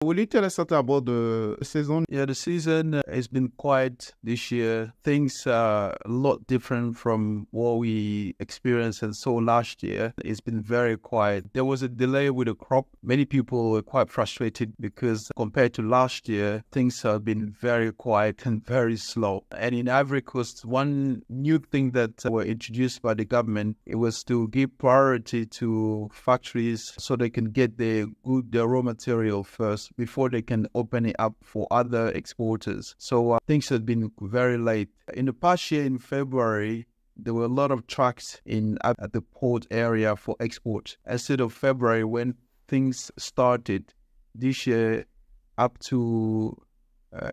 Will you tell us something about the season? Yeah, the season has been quiet this year. Things are a lot different from what we experienced and saw last year. It's been very quiet. There was a delay with the crop. Many people were quite frustrated because compared to last year, things have been very quiet and very slow. And in Ivory Coast, one new thing that were introduced by the government, it was to give priority to factories so they can get their raw material first before they can open it up for other exporters. So things have been very late. In the past year, in February, there were a lot of trucks at the port area for export. Instead of February, when things started, this year up to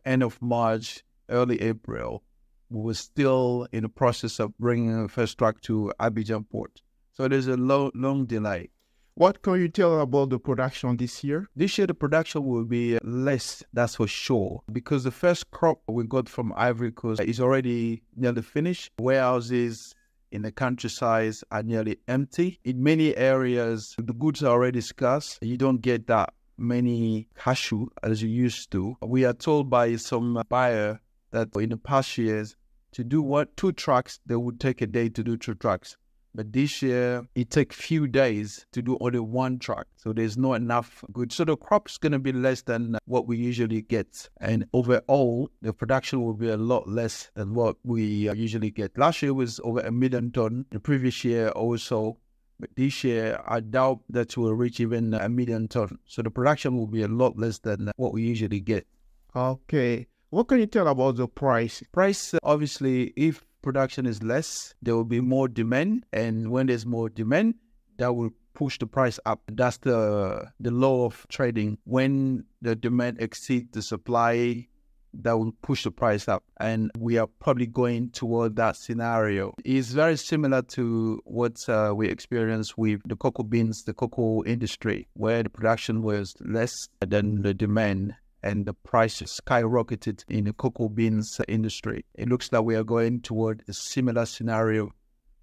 end of March, early April, we were still in the process of bringing the first truck to Abidjan port. So there's a long delay. What can you tell about the production this year? This year, the production will be less, that's for sure, because the first crop we got from Ivory Coast is already nearly finished. Warehouses in the countryside are nearly empty. In many areas, the goods are already scarce. You don't get that many cashew as you used to. We are told by some buyer that in the past years, to do 2 trucks, they would take a day to do 2 trucks. But this year, it takes few days to do only 1 truck. So there's not enough goods. So the crop's going to be less than what we usually get. And overall, the production will be a lot less than what we usually get. Last year was over 1 million tons. The previous year also. But this year, I doubt that we'll reach even 1 million tons. So the production will be a lot less than what we usually get. Okay. What can you tell about the price? Price, obviously, if production is less, there will be more demand, and when there's more demand, that will push the price up. That's the law of trading. When the demand exceeds the supply, that will push the price up, and we are probably going toward that scenario. It's very similar to what we experienced with the cocoa beans, the cocoa industry, where the production was less than the demand, and the price skyrocketed in the cocoa beans industry. It looks like we are going toward a similar scenario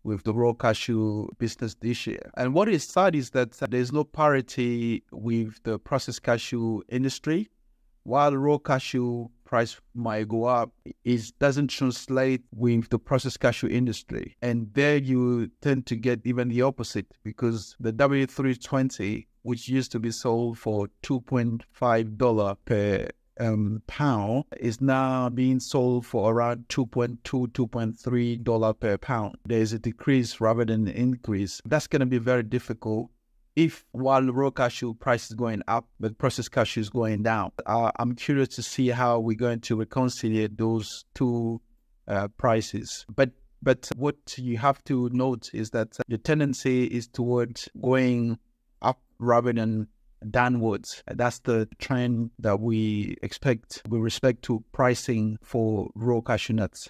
with the raw cashew business this year. And what is sad is that there's no parity with the processed cashew industry. While the raw cashew price might go up, it doesn't translate with the processed cashew industry. And there you tend to get even the opposite, because the W320, which used to be sold for $2.5 per pound, is now being sold for around $2.2, $2.3 per pound. There's a decrease rather than an increase. That's going to be very difficult if while the raw cashew price is going up, but processed cashew is going down. I'm curious to see how we're going to reconcile those two prices. But what you have to note is that the tendency is towards going up rather than downwards. That's the trend that we expect with respect to pricing for raw cashew nuts.